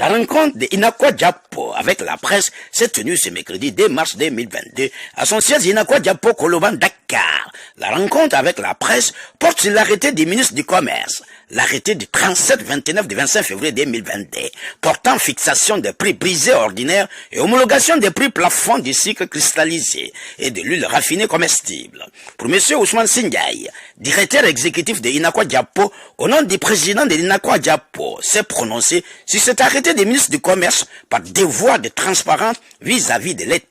La rencontre de Inakwa Diapo avec la presse s'est tenue ce mercredi 2 mars 2022 à son siège Inakwa Diapo Koloban Dakar. La rencontre avec la presse porte sur l'arrêté du ministre du Commerce, l'arrêté du 37-29 du 25 février 2022, portant fixation des prix brisés ordinaires et homologation des prix plafonds du sucre cristallisé et de l'huile raffinée comestible. Pour M. Ousmane Sindiaye, directeur exécutif de Inakwa Diapo, au nom du président de l'Inakwa Diapo, s'est prononcé sur cet arrêté des ministres du Commerce par devoir de transparence vis-à-vis de l'État,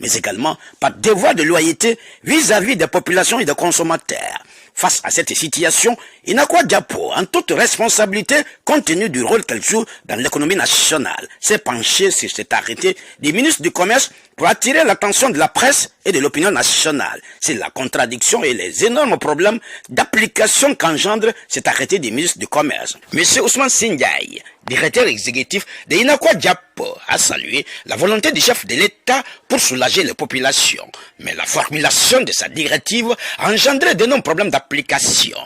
mais également par devoir de loyauté vis-à-vis des populations et des consommateurs. Face à cette situation, Inakwa Diapo, en toute responsabilité, compte tenu du rôle qu'elle joue dans l'économie nationale, s'est penché sur cet arrêté du ministre du Commerce pour attirer l'attention de la presse et de l'opinion nationale. C'est la contradiction et les énormes problèmes d'application qu'engendre cet arrêté du ministre du Commerce. M. Ousmane Sindiaye, directeur exécutif de Inakwa Diapo, a salué la volonté du chef de l'État pour soulager les populations. Mais la formulation de sa directive a engendré d'énormes problèmes d'application.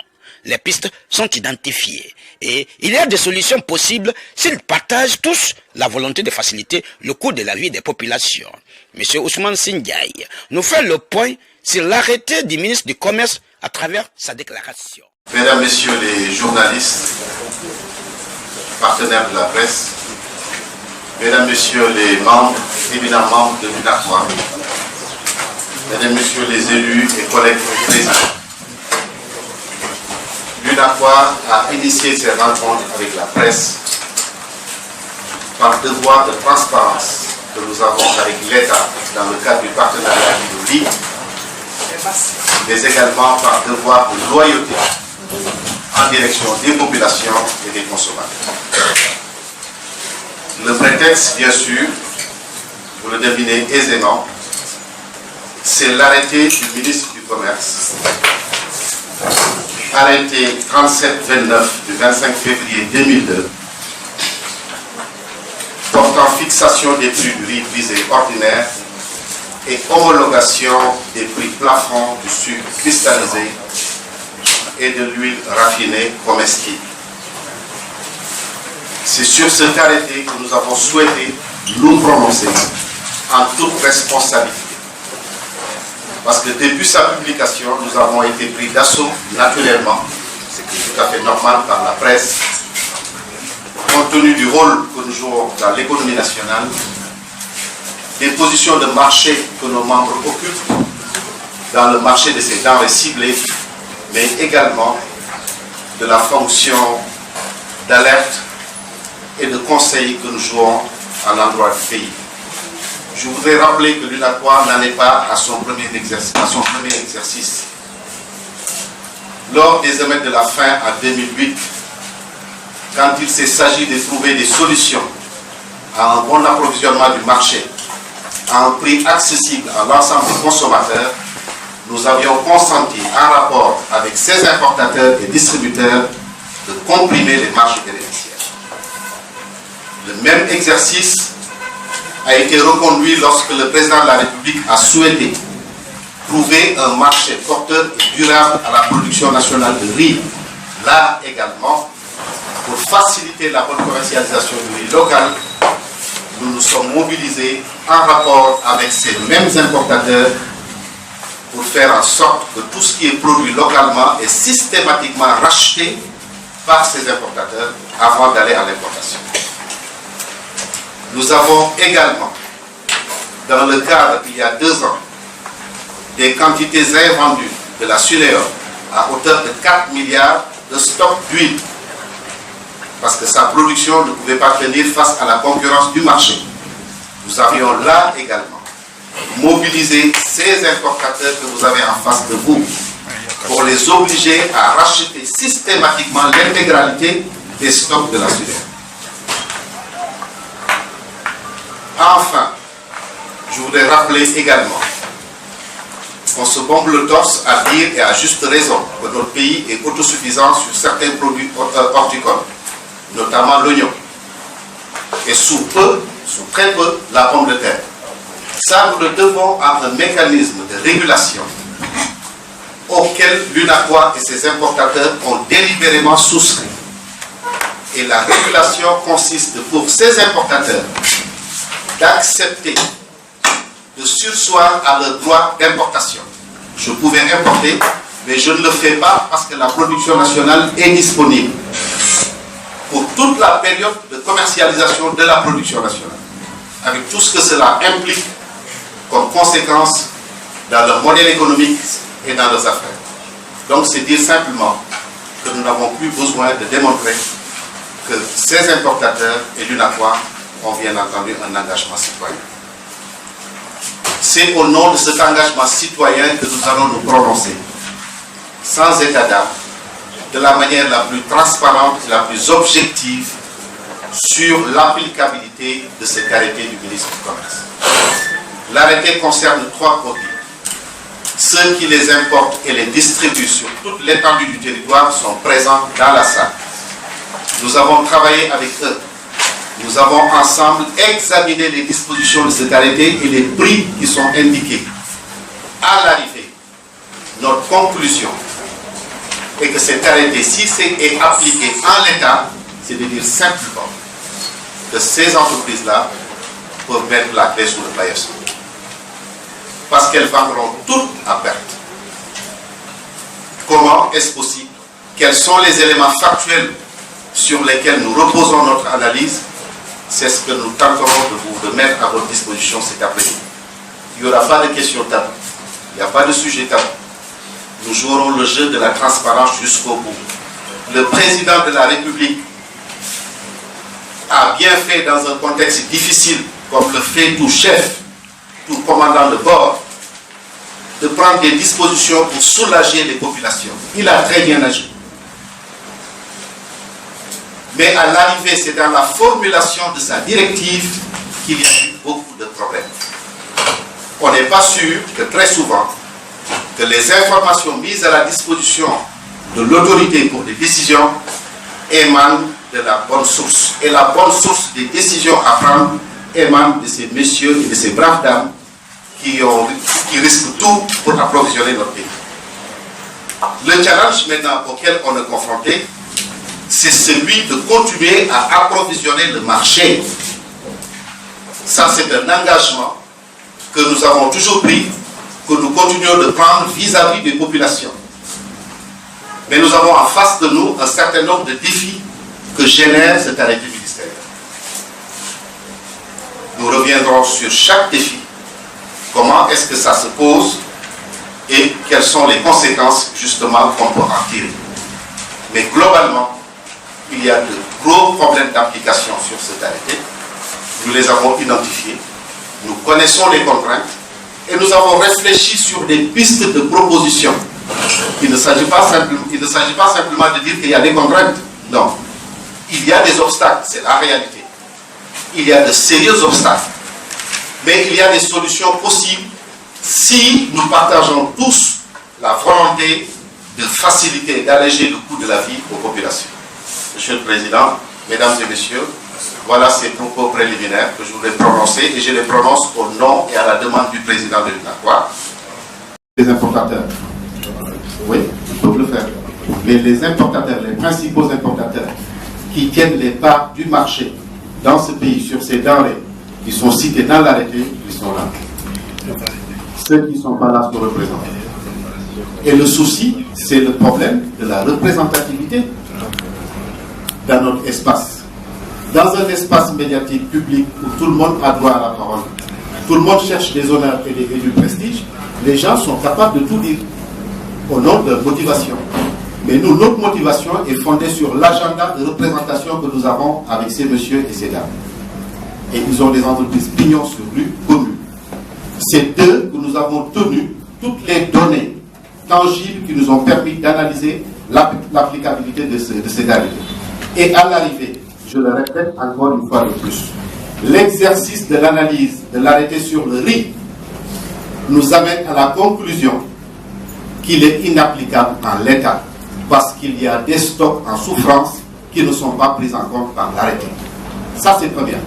Les pistes sont identifiées et il y a des solutions possibles s'ils partagent tous la volonté de faciliter le coût de la vie des populations. M. Ousmane Sindiaye nous fait le point sur l'arrêté du ministre du Commerce à travers sa déclaration. Mesdames, Messieurs les journalistes, partenaires de la presse, Mesdames, Messieurs les membres, éminents membres de l'UNACOA, Mesdames, Messieurs les élus et collègues présents, l'UNACOA a initié ces rencontres avec la presse par devoir de transparence que nous avons avec l'État dans le cadre du partenariat hydraulique, mais également par devoir de loyauté en direction des populations et des consommateurs. Le prétexte, bien sûr, vous le devinez aisément, c'est l'arrêté du ministre du Commerce, arrêté 37-29 du 25 février 2002, portant fixation des prix du riz brisé ordinaire et homologation des prix plafonds du sucre cristallisé et de l'huile raffinée comestible. C'est sur cet arrêté que nous avons souhaité nous prononcer en toute responsabilité. Parce que depuis sa publication, nous avons été pris d'assaut naturellement, ce qui est tout à fait normal par la presse, compte tenu du rôle que nous jouons dans l'économie nationale, des positions de marché que nos membres occupent dans le marché de ces denrées ciblées, mais également de la fonction d'alerte et de conseil que nous jouons à l'endroit du pays. Je voudrais rappeler que l'UNACOA n'en est pas à son premier exercice. Lors des émeutes de la faim en 2008, quand il s'agit de trouver des solutions à un bon approvisionnement du marché, à un prix accessible à l'ensemble des consommateurs, nous avions consenti, en rapport avec ces importateurs et distributeurs, de comprimer les marges bénéficiaires. Le même exercice a été reconduit lorsque le président de la République a souhaité trouver un marché porteur et durable à la production nationale de riz. Là également, pour faciliter la bonne commercialisation du riz local, nous nous sommes mobilisés en rapport avec ces mêmes importateurs pour faire en sorte que tout ce qui est produit localement est systématiquement racheté par ces importateurs avant d'aller à l'importation. Nous avons également, dans le cadre, il y a 2 ans, des quantités invendues de la SUNEO à hauteur de 4 milliards de stocks d'huile, parce que sa production ne pouvait pas tenir face à la concurrence du marché. Nous avions là également mobilisé ces importateurs que vous avez en face de vous pour les obliger à racheter systématiquement l'intégralité des stocks de la SUNEO. Enfin, je voudrais rappeler également qu'on se bombe le torse à dire, et à juste raison, que notre pays est autosuffisant sur certains produits horticoles, notamment l'oignon, et sous très peu, la pomme de terre. Ça, nous le devons à un mécanisme de régulation auquel l'UNACOA et ses importateurs ont délibérément souscrit. Et la régulation consiste pour ces importateurs d'accepter de surseoir à leur droit d'importation. Je pouvais importer, mais je ne le fais pas parce que la production nationale est disponible pour toute la période de commercialisation de la production nationale, avec tout ce que cela implique comme conséquence dans leur modèle économique et dans leurs affaires. Donc c'est dire simplement que nous n'avons plus besoin de démontrer que ces importateurs et l'UNACOIS ont bien entendu un engagement citoyen. C'est au nom de cet engagement citoyen que nous allons nous prononcer, sans état d'âme, de la manière la plus transparente et la plus objective sur l'applicabilité de cet arrêté du ministre du Commerce. L'arrêté concerne 3 produits. Ceux qui les importent et les distribuent sur toute l'étendue du territoire sont présents dans la salle. Nous avons travaillé avec eux. Nous avons ensemble examiné les dispositions de cet arrêté et les prix qui sont indiqués. À l'arrivée, notre conclusion est que cet arrêté, si c'est appliqué en l'état, c'est de dire simplement que ces entreprises-là peuvent mettre la clé sous le paillasson. Parce qu'elles vendront toutes à perte. Comment est-ce possible? Quels sont les éléments factuels sur lesquels nous reposons notre analyse? C'est ce que nous tenterons de mettre à votre disposition cet après-midi. Il n'y aura pas de questions taboues. Il n'y a pas de sujet tabou. Nous jouerons le jeu de la transparence jusqu'au bout. Le président de la République a bien fait dans un contexte difficile, comme le fait tout chef, tout commandant de bord, de prendre des dispositions pour soulager les populations. Il a très bien agi. Mais à l'arrivée, c'est dans la formulation de sa directive qu'il y a eu beaucoup de problèmes. On n'est pas sûr que très souvent, que les informations mises à la disposition de l'autorité pour des décisions émanent de la bonne source. Et la bonne source des décisions à prendre émane de ces messieurs et de ces braves dames qui risquent tout pour approvisionner notre pays. Le challenge maintenant auquel on est confronté, c'est celui de continuer à approvisionner le marché. Ça, c'est un engagement que nous avons toujours pris, que nous continuons de prendre vis-à-vis des populations. Mais nous avons en face de nous un certain nombre de défis que génère cet arrêté ministériel. Nous reviendrons sur chaque défi. Comment est-ce que ça se pose et quelles sont les conséquences justement qu'on peut en tirer. Mais globalement, il y a de gros problèmes d'application sur cet arrêté. Nous les avons identifiés. Nous connaissons les contraintes et nous avons réfléchi sur des pistes de proposition. Il ne s'agit pas simplement de dire qu'il y a des contraintes. Non. Il y a des obstacles, c'est la réalité. Il y a de sérieux obstacles. Mais il y a des solutions possibles si nous partageons tous la volonté de faciliter, d'alléger le coût de la vie aux populations. Monsieur le Président, Mesdames et Messieurs, voilà ces propos préliminaires que je voulais prononcer et je les prononce au nom et à la demande du Président de l'UNACOIS. Les importateurs, oui, ils peuvent le faire. Les importateurs, les principaux importateurs qui tiennent les parts du marché dans ce pays sur ces denrées qui sont cités dans l'arrêté, ils sont là. Ceux qui ne sont pas là sont représentés. Et le souci, c'est le problème de la représentativité dans notre espace. Dans un espace médiatique public où tout le monde a droit à la parole, tout le monde cherche des honneurs et du prestige, les gens sont capables de tout dire au nom de motivation. Mais nous, notre motivation est fondée sur l'agenda de représentation que nous avons avec ces messieurs et ces dames. Et ils ont des entreprises pignon sur rue communes. C'est d'eux que nous avons tenu toutes les données tangibles qui nous ont permis d'analyser l'applicabilité de ces arrêtés. Et à l'arrivée, je le répète encore une fois de plus, l'exercice de l'analyse de l'arrêté sur le riz nous amène à la conclusion qu'il est inapplicable en l'état parce qu'il y a des stocks en souffrance qui ne sont pas pris en compte par l'arrêté. Ça, c'est premièrement.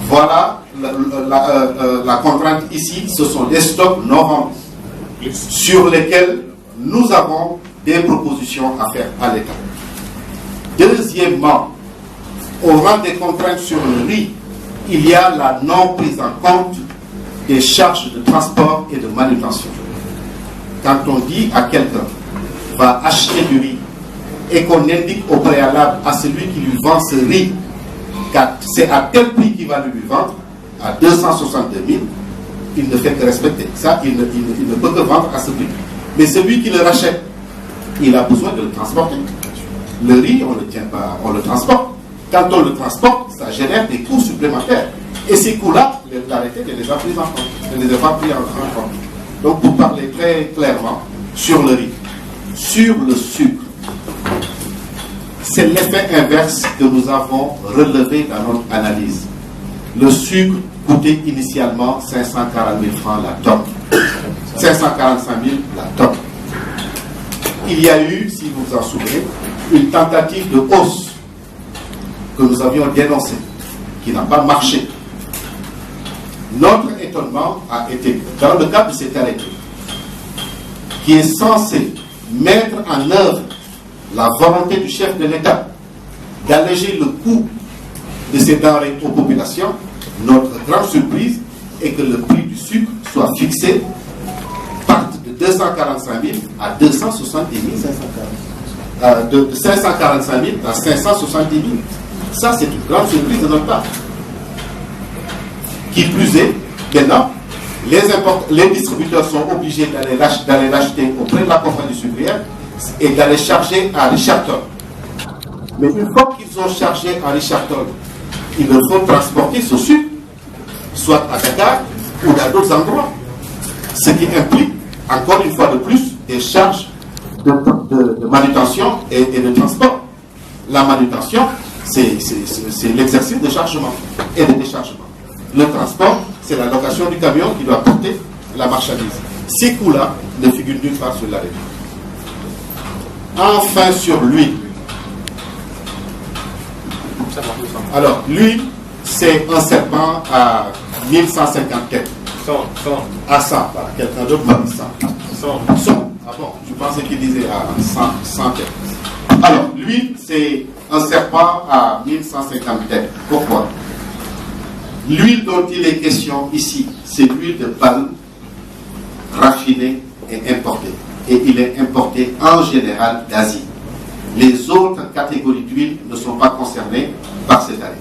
Voilà la contrainte ici, ce sont des stocks non vendus sur lesquels nous avons des propositions à faire à l'État. Deuxièmement, Au rang des contraintes sur le riz, il y a la non prise en compte des charges de transport et de manutention. Quand on dit à quelqu'un va acheter du riz et qu'on indique au préalable à celui qui lui vend ce riz que c'est à tel prix qu'il va lui vendre, à 262 000, il ne fait que respecter. Ça, il ne peut que vendre à ce prix. Mais celui qui le rachète, il a besoin de le transporter. Le riz, on ne le tient pas, on le transporte. Quand on le transporte, ça génère des coûts supplémentaires. Et ces coûts-là, l'arrêté ne les a pris en compte. Ne les a pas pris en compte. Donc, pour parler très clairement sur le riz, sur le sucre, c'est l'effet inverse que nous avons relevé dans notre analyse. Le sucre coûtait initialement 540 000 francs la tonne. 545 000 la tonne. Il y a eu, si vous vous en souvenez, une tentative de hausse que nous avions dénoncée, qui n'a pas marché. Notre étonnement a été, dans le cadre de cet arrêté, qui est censé mettre en œuvre la volonté du chef de l'État d'alléger le coût de ces denrées aux populations, notre grande surprise est que le prix du sucre soit fixé de 245 000 à 270 000, de 545 000 à 570 000. Ça, c'est une grande surprise de notre part. Qui plus est, maintenant, les distributeurs sont obligés d'aller l'acheter auprès de la compagnie sucrière et d'aller charger à Richardson. Mais une fois qu'ils ont chargé à Richardson, il leur faut transporter ce sucre, soit à Dakar ou dans d'autres endroits. Ce qui implique, encore une fois de plus, des charges de manutention et de transport. La manutention, c'est l'exercice de chargement et de déchargement. Le transport, c'est la location du camion qui doit porter la marchandise. Ces coûts-là ne figurent nulle part sur l'arrêté. Enfin, sur l'huile. Alors, l'huile, c'est un serpent à 1150 têtes. 100. À 100, voilà. Quelqu'un d'autre m'a dit 100. 100. Ah bon, je pensais qu'il disait à 100 têtes. Alors, l'huile, c'est un serpent à 1150 têtes. Pourquoi? L'huile dont il est question ici, c'est l'huile de palme raffinée et importée. Et il est importé en général d'Asie. Les autres catégories d'huile ne sont pas concernées par cette arrêté.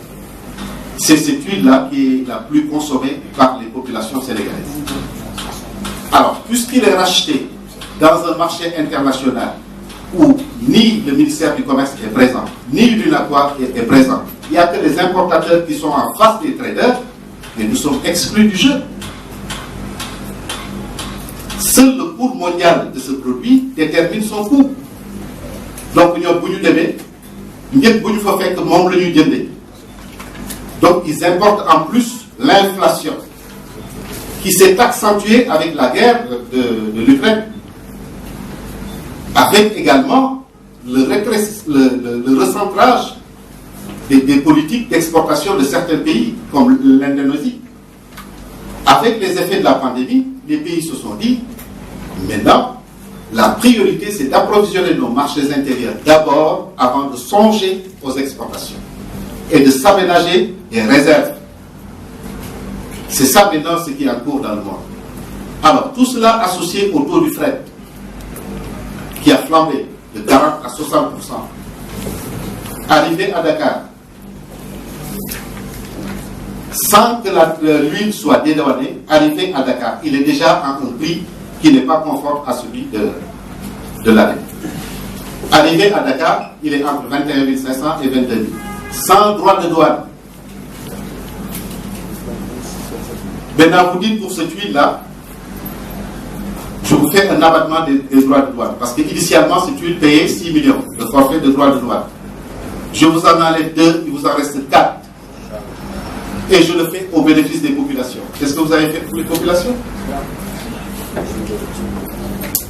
C'est cette huile-là qui est la plus consommée par les populations sénégalaises. Alors, puisqu'il est racheté dans un marché international où ni le ministère du Commerce est présent, ni l'UNACOIS est présent, il n'y a que les importateurs qui sont en face des traders, mais nous sommes exclus du jeu. Seul le cours mondial de ce produit détermine son coût. Donc, nous avons donc, ils importent en plus l'inflation qui s'est accentuée avec la guerre de l'Ukraine, avec également le recentrage des politiques d'exportation de certains pays, comme l'Indonésie. Avec les effets de la pandémie, les pays se sont dit, maintenant, la priorité, c'est d'approvisionner nos marchés intérieurs d'abord, avant de songer aux exportations, et de s'aménager des réserves. C'est ça maintenant ce qui est en cours dans le monde. Alors, tout cela associé au taux du fret, qui a flambé de 40 à 60%. Arrivé à Dakar, sans que l'huile soit dédouanée, arrivé à Dakar, il est déjà à un prix qui n'est pas conforme à celui de l'année. Arrivé à Dakar, il est entre 21 500 et 22 000, sans droit de douane. Maintenant, vous dites pour cette huile-là, je vous fais un abattement des droits de douane, parce qu'initialement, cette huile payait 6 millions de forfait de droits de douane. Je vous en enlève 2, il vous en reste 4. Et je le fais au bénéfice des populations. Qu'est-ce que vous avez fait pour les populations?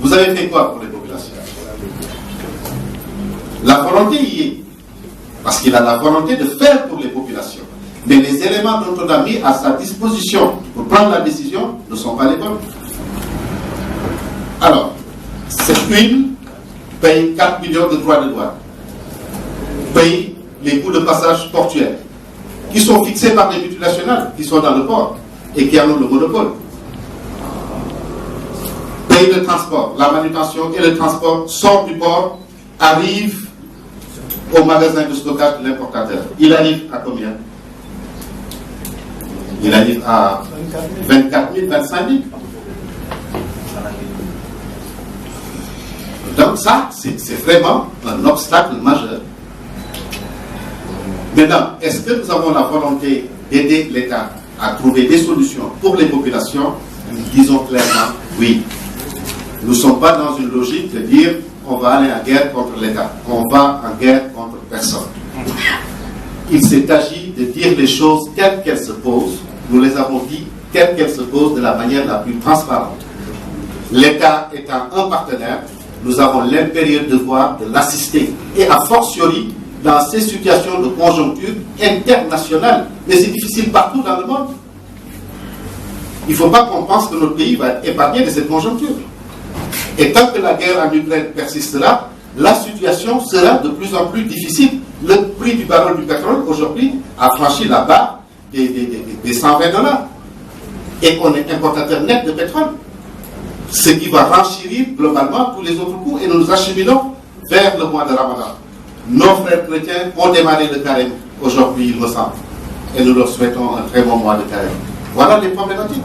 Vous avez fait quoi pour les populations? La volonté y est. Parce qu'il a la volonté de faire pour les populations. Mais les éléments dont on a mis à sa disposition pour prendre la décision ne sont pas les bonnes. Alors, cette huile paye 4 millions de droits de douane. Paye les coûts de passage portuaire, qui sont fixés par les multinationales qui sont dans le port et qui en ont le monopole. Payer le transport, la manutention et le transport sort du port, arrive au magasin de stockage de l'importateur. Il arrive à combien? Il arrive à 24 000, 25 000. Donc ça, c'est vraiment un obstacle majeur. Maintenant, est-ce que nous avons la volonté d'aider l'État à trouver des solutions pour les populations? Nous disons clairement oui. Nous ne sommes pas dans une logique de dire on va aller en guerre contre l'État. On va en guerre contre personne. Il s'est agi de dire les choses telles qu'elles se posent. Nous les avons dit telles qu'elles se posent de la manière la plus transparente. L'État étant un partenaire, nous avons l'impérieux devoir de l'assister. Et a fortiori, dans ces situations de conjoncture internationale. Mais c'est difficile partout dans le monde. Il ne faut pas qu'on pense que notre pays va être épargné de cette conjoncture. Et tant que la guerre en Ukraine persistera, la situation sera de plus en plus difficile. Le prix du baril du pétrole aujourd'hui a franchi la barre des 120 $. Et on est importateur net de pétrole. Ce qui va renchérir globalement tous les autres coûts. Et nous nous acheminons vers le mois de Ramadan. Nos frères chrétiens ont démarré le carême aujourd'hui, il me semble. Et nous leur souhaitons un très bon mois de carême. Voilà les problématiques.